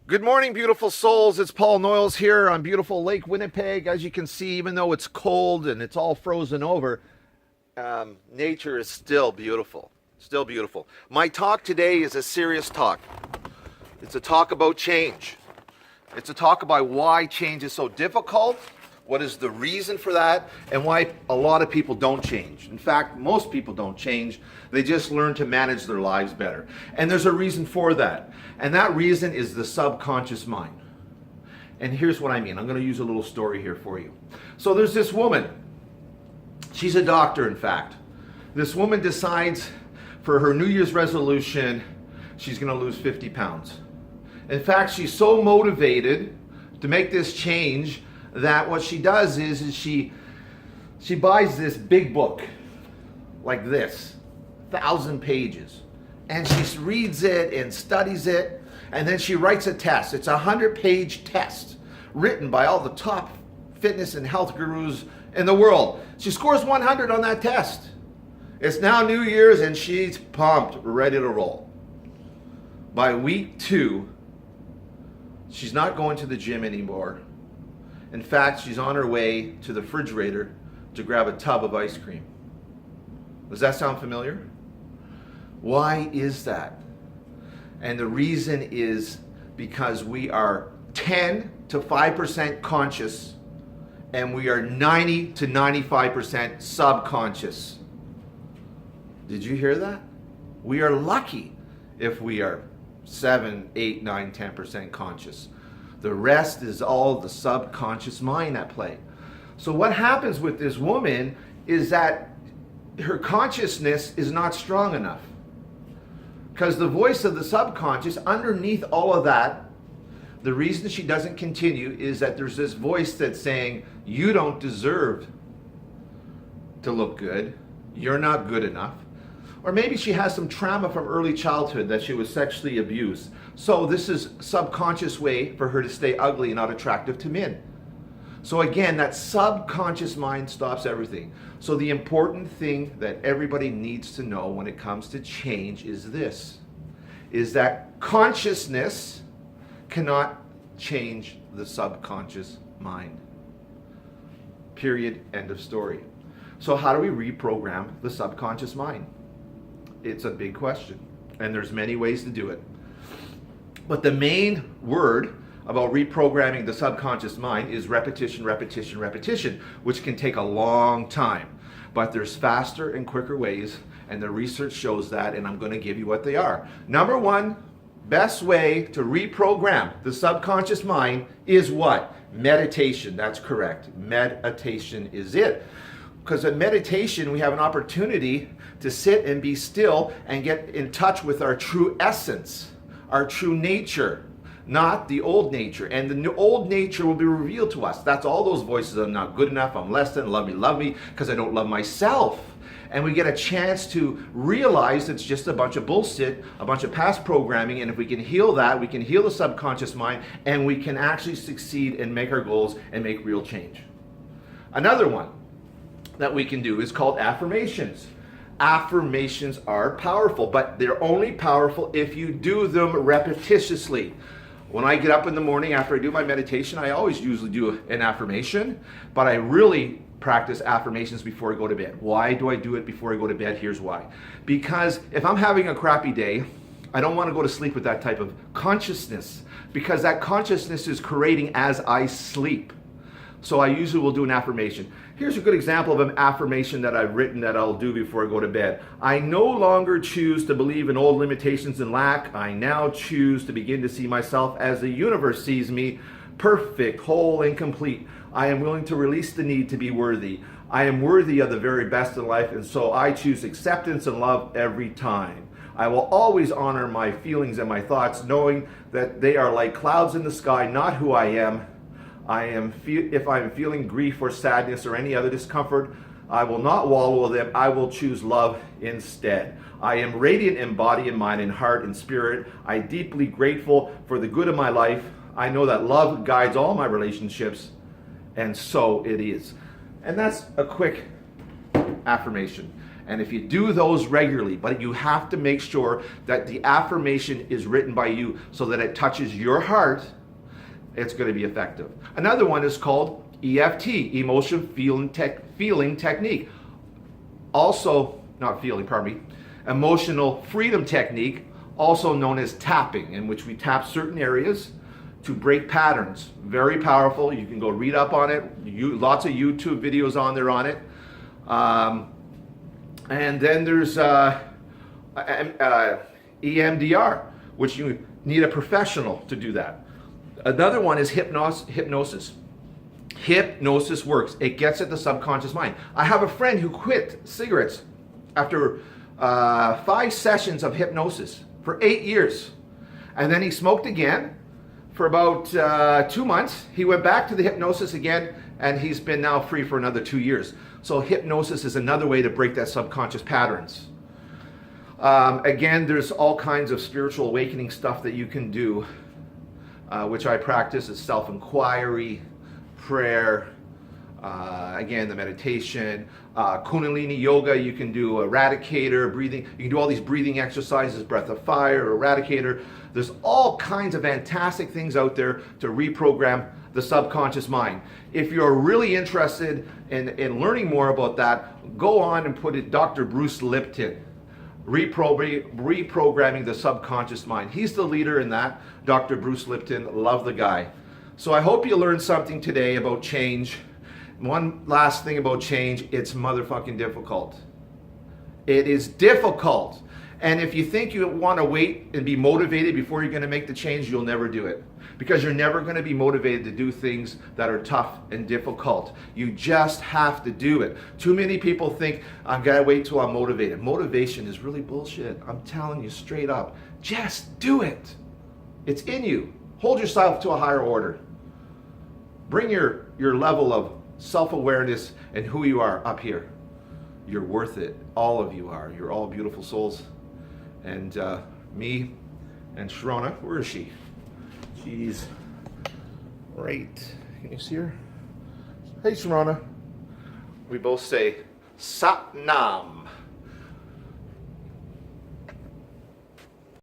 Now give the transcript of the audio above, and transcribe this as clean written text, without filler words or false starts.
Good morning, beautiful souls. It's Paul Noyles here on beautiful Lake Winnipeg. As you can see, even though it's cold and it's all frozen over, nature is still beautiful. Still beautiful. My talk today is a serious talk. It's a talk about change. It's a talk about why change is so difficult, what is the reason for that, and why a lot of people don't change. In fact, most people don't change. They just learn to manage their lives better. And there's a reason for that. And that reason is the subconscious mind. And here's what I mean. I'm going to use a little story here for you. So there's this woman. She's a doctor, in fact. This woman decides for her New Year's resolution, she's going to lose 50 pounds. In fact, she's so motivated to make this change that what she does is she buys this big book like this, 1,000 pages, and she reads it and studies it, and then she writes a test. It's a 100-page test written by all the top fitness and health gurus in the world. She scores 100 on that test. It's now New Year's and she's pumped, ready to roll. By week 2, she's not going to the gym anymore. In fact, she's on her way to the refrigerator to grab a tub of ice cream. Does that sound familiar? Why is that? And the reason is because we are 10 to 5% conscious and we are 90 to 95% subconscious. Did you hear that? We are lucky if we are 7, 8, 9, 10% conscious. The rest is all the subconscious mind at play. So what happens with this woman is that her consciousness is not strong enough. Because the voice of the subconscious, underneath all of that, the reason she doesn't continue is that there's this voice that's saying, you don't deserve to look good. You're not good enough. Or maybe she has some trauma from early childhood that she was sexually abused. So this is a subconscious way for her to stay ugly and not attractive to men. So again, that subconscious mind stops everything. So the important thing that everybody needs to know when it comes to change is this, is that consciousness cannot change the subconscious mind. Period. End of story. So how do we reprogram the subconscious mind? It's a big question, and there's many ways to do it. But the main word about reprogramming the subconscious mind is repetition, repetition, repetition, which can take a long time. But there's faster and quicker ways, and the research shows that, and I'm going to give you what they are. Number one, best way to reprogram the subconscious mind is what? Meditation. That's correct. Meditation is it. Because in meditation, we have an opportunity to sit and be still and get in touch with our true essence, our true nature, not the old nature. And the old nature will be revealed to us. That's all those voices. I'm not good enough. I'm less than. Love me, because I don't love myself. And we get a chance to realize it's just a bunch of bullshit, a bunch of past programming. And if we can heal that, we can heal the subconscious mind, and we can actually succeed and make our goals and make real change. Another one that we can do is called affirmations. Affirmations are powerful, but they're only powerful if you do them repetitiously. When I get up in the morning after I do my meditation, I always usually do an affirmation, but I really practice affirmations before I go to bed. Why do I do it before I go to bed? Here's why. Because if I'm having a crappy day, I don't want to go to sleep with that type of consciousness, because that consciousness is creating as I sleep. So I usually will do an affirmation. Here's a good example of an affirmation that I've written that I'll do before I go to bed. I no longer choose to believe in old limitations and lack. I now choose to begin to see myself as the universe sees me, perfect, whole, and complete. I am willing to release the need to be worthy. I am worthy of the very best in life, and so I choose acceptance and love every time. I will always honor my feelings and my thoughts, knowing that they are like clouds in the sky, not who I am. If I am feeling grief or sadness or any other discomfort, I will not wallow in them. I will choose love instead. I am radiant in body and mind and heart and spirit. I am deeply grateful for the good of my life. I know that love guides all my relationships, and so it is. And that's a quick affirmation. And if you do those regularly, but you have to make sure that the affirmation is written by you so that it touches your heart, it's going to be effective. Another one is called EFT, emotion feeling technique. Also, not feeling, pardon me, emotional freedom technique, also known as tapping, in which we tap certain areas to break patterns. Very powerful. You can go read up on it. Lots of YouTube videos on there on it. And then there's EMDR, which you need a professional to do that. Another one is hypnosis. Hypnosis works. It gets at the subconscious mind. I have a friend who quit cigarettes after 5 sessions of hypnosis for 8 years. And then he smoked again for about 2 months. He went back to the hypnosis again, and he's been now free for another 2 years. So hypnosis is another way to break that subconscious patterns. Again, there's all kinds of spiritual awakening stuff that you can do, which I practice. Is self-inquiry, prayer, again, the meditation, Kundalini yoga. You can do eradicator, breathing. You can do all these breathing exercises, breath of fire, eradicator. There's all kinds of fantastic things out there to reprogram the subconscious mind. If you're really interested in learning more about that, go on and put it Dr. Bruce Lipton, reprogramming the subconscious mind. He's the leader in that. Dr. Bruce Lipton, love the guy. So I hope you learned something today about change. One last thing about change, it's motherfucking difficult. It is difficult. And if you think you want to wait and be motivated before you're going to make the change, you'll never do it. Because you're never going to be motivated to do things that are tough and difficult. You just have to do it. Too many people think, I'm going to wait till I'm motivated. Motivation is really bullshit. I'm telling you straight up. Just do it. It's in you. Hold yourself to a higher order. Bring your level of self-awareness and who you are up here. You're worth it. All of you are. You're all beautiful souls. And me and Sharona, where is she? She's right. Can you see her? Hey, Sharona. We both say Sat Nam.